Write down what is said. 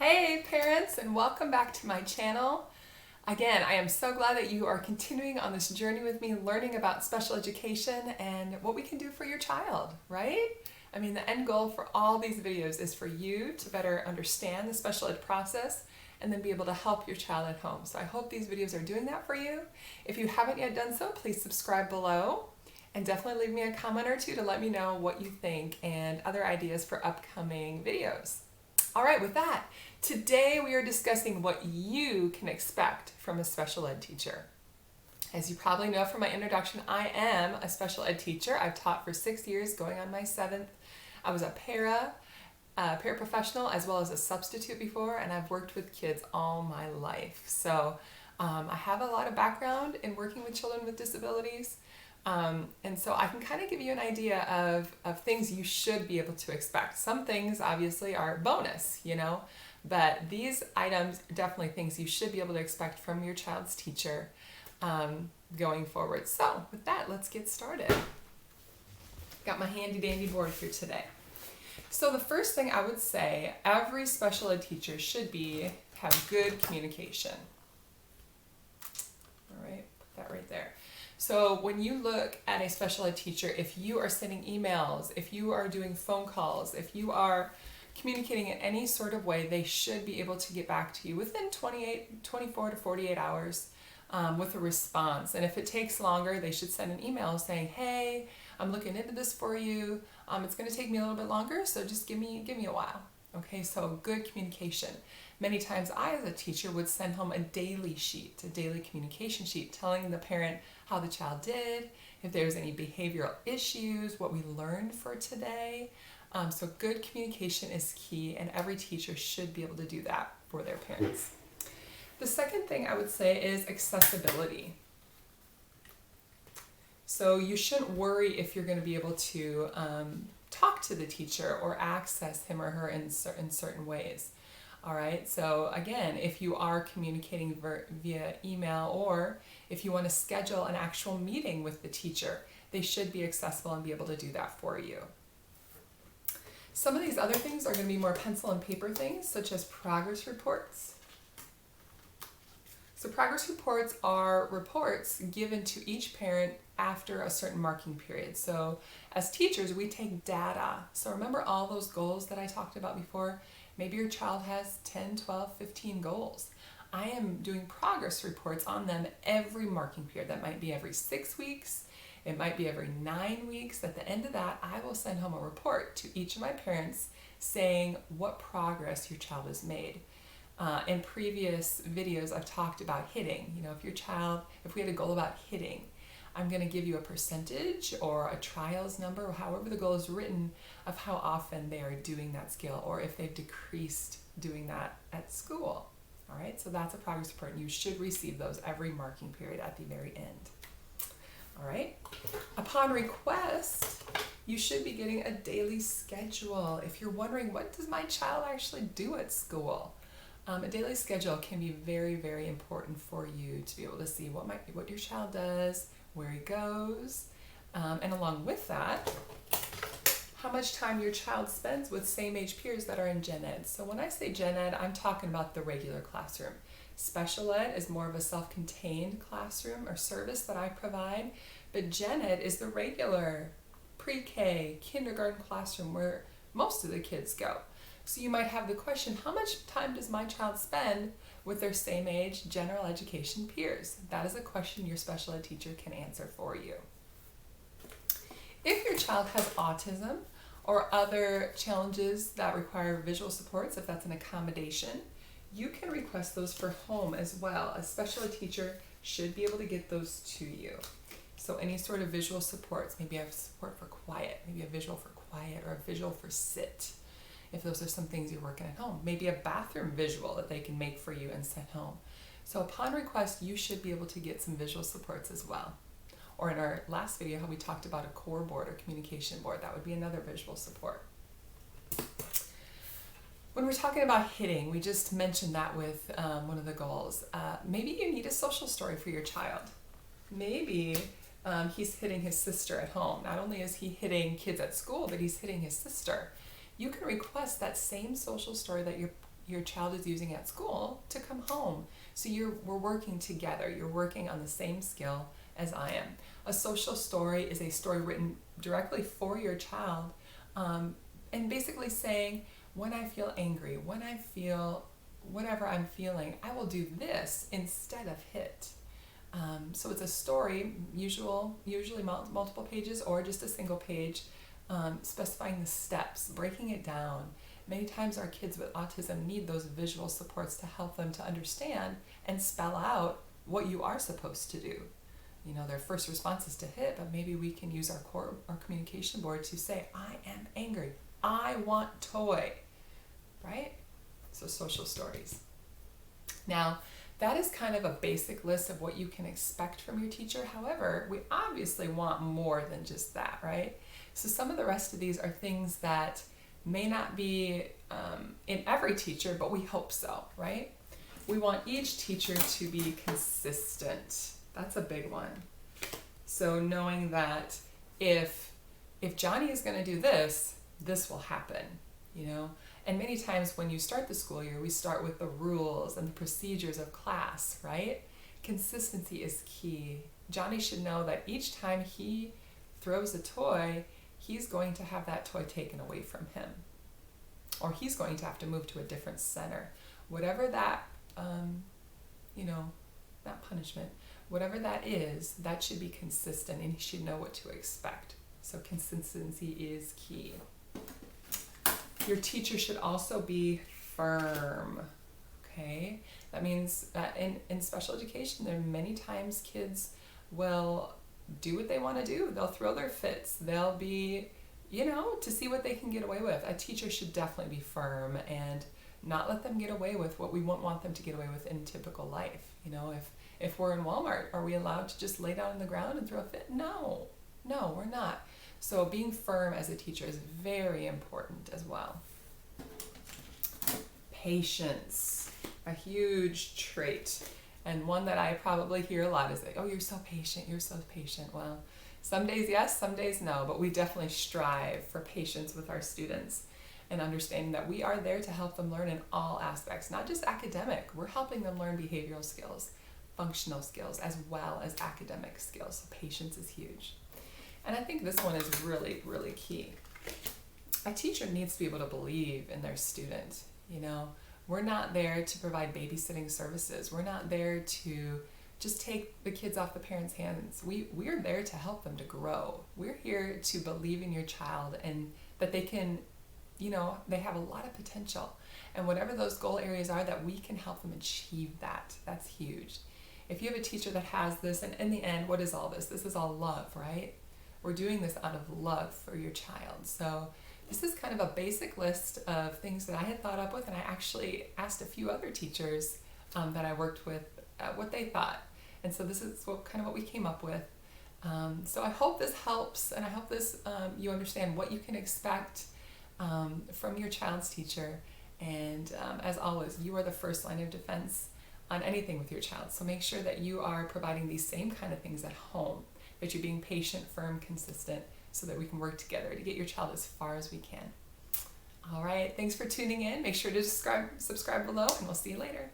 Hey parents, and welcome back to my channel. Again, I am so glad that you are continuing on this journey with me, learning about special education and what we can do for your child, right? I mean, the end goal for all these videos is for you to better understand the special ed process and then be able to help your child at home. So I hope these videos are doing that for you. If you haven't yet done so, please subscribe below and definitely leave me a comment or two to let me know what you think and other ideas for upcoming videos. All right, with that, today we are discussing what you can expect from a special ed teacher. As you probably know from my introduction, I am a special ed teacher. I've taught for 6 years, going on my 7th. I was a paraprofessional as well as a substitute before, and I've worked with kids all my life. So I have a lot of background in working with children with disabilities. And so I can kind of give you an idea of things you should be able to expect. Some things obviously are bonus, but these items are definitely things you should be able to expect from your child's teacher going forward. So with that, let's get started. Got my handy dandy board here today. So the first thing I would say, every special ed teacher should have good communication. All right, put that right there. So when you look at a special ed teacher, if you are sending emails, if you are doing phone calls, if you are communicating in any sort of way, they should be able to get back to you within 24 to 48 hours with a response. And if it takes longer, they should send an email saying, hey, I'm looking into this for you. It's going to take me a little bit longer, so just give me a while. Okay, so good communication. Many times I, as a teacher, would send home a daily communication sheet, telling the parent how the child did, if there's any behavioral issues, what we learned for today. So good communication is key, and every teacher should be able to do that for their parents. The second thing I would say is accessibility. So you shouldn't worry if you're going to be able to talk to the teacher or access him or her in certain ways. All right, so again, if you are communicating via email, or if you want to schedule an actual meeting with the teacher, they should be accessible and be able to do that for you. Some of these other things are going to be more pencil and paper things, such as progress reports. So progress reports are reports given to each parent after a certain marking period. So as teachers, we take data. So remember all those goals that I talked about before? Maybe your child has 10, 12, 15 goals. I am doing progress reports on them every marking period. That might be every 6 weeks. It might be every 9 weeks. At the end of that, I will send home a report to each of my parents saying what progress your child has made. In previous videos, I've talked about hitting. If we had a goal about hitting, I'm going to give you a percentage or a trials number, or however the goal is written, of how often they are doing that skill, or if they've decreased doing that at school. All right, so that's a progress report, and you should receive those every marking period at the very end. All right, upon request, you should be getting a daily schedule. If you're wondering, what does my child actually do at school? A daily schedule can be very, very important for you to be able to see what your child does, where he goes, and along with that, how much time your child spends with same age peers that are in gen ed. So when I say gen ed, I'm talking about the regular classroom. Special ed is more of a self-contained classroom or service that I provide, but gen ed is the regular pre-K, kindergarten classroom where most of the kids go. So you might have the question, how much time does my child spend with their same age general education peers? That is a question your special ed teacher can answer for you. If your child has autism or other challenges that require visual supports, if that's an accommodation, you can request those for home as well. A special ed teacher should be able to get those to you. So any sort of visual supports, maybe a support for quiet, maybe a visual for quiet or a visual for sit. If those are some things you're working at home, maybe a bathroom visual that they can make for you and send home. So upon request, you should be able to get some visual supports as well. Or in our last video, how we talked about a core board or communication board, that would be another visual support. When we're talking about hitting, we just mentioned that with one of the goals. Maybe you need a social story for your child. Maybe he's hitting his sister at home. Not only is he hitting kids at school, but he's hitting his sister. You can request that same social story that your your child is using at school to come home. So we're working together. You're working on the same skill as I am. A social story is a story written directly for your child, and basically saying, when I feel angry, when I feel whatever I'm feeling, I will do this instead of hit. So it's a story, usually multiple pages or just a single page, specifying the steps, breaking it down. Many times our kids with autism need those visual supports to help them to understand and spell out what you are supposed to do. You know, their first response is to hit, but maybe we can use our communication board to say, I am angry, I want toy, right? So social stories. Now, that is kind of a basic list of what you can expect from your teacher. However, we obviously want more than just that, right? So some of the rest of these are things that may not be in every teacher, but we hope so, right? We want each teacher to be consistent. That's a big one. So knowing that if Johnny is going to do this, this will happen, you know? And many times when you start the school year, we start with the rules and the procedures of class, right? Consistency is key. Johnny should know that each time he throws a toy, he's going to have that toy taken away from him. Or he's going to have to move to a different center. Whatever that, not punishment, whatever that is, that should be consistent and he should know what to expect. So consistency is key. Your teacher should also be firm, okay? That means that in special education, there are many times kids will do what they want to do. They'll throw their fits. They'll be, to see what they can get away with. A teacher should definitely be firm and not let them get away with what we won't want them to get away with in typical life. If we're in Walmart, are we allowed to just lay down on the ground and throw a fit? No, we're not. So being firm as a teacher is very important as well. Patience, a huge trait. And one that I probably hear a lot is like, oh, you're so patient. Well, some days yes, some days no, but we definitely strive for patience with our students and understanding that we are there to help them learn in all aspects, not just academic. We're helping them learn behavioral skills, functional skills, as well as academic skills. So patience is huge. And I think this one is really, really key. A teacher needs to be able to believe in their student. We're not there to provide babysitting services. We're not there to just take the kids off the parents' hands. We're there to help them to grow. We're here to believe in your child and that they can, they have a lot of potential. And whatever those goal areas are, that we can help them achieve that. That's huge. If you have a teacher that has this, and in the end, what is all this? This is all love, right? We're doing this out of love for your child. So this is kind of a basic list of things that I had thought up with, and I actually asked a few other teachers that I worked with what they thought. And so this is what we came up with. So I hope this helps, and I hope this you understand what you can expect from your child's teacher. And as always, you are the first line of defense on anything with your child. So make sure that you are providing these same kind of things at home, that you're being patient, firm, consistent, so that we can work together to get your child as far as we can. All right, thanks for tuning in. Make sure to subscribe below, and we'll see you later.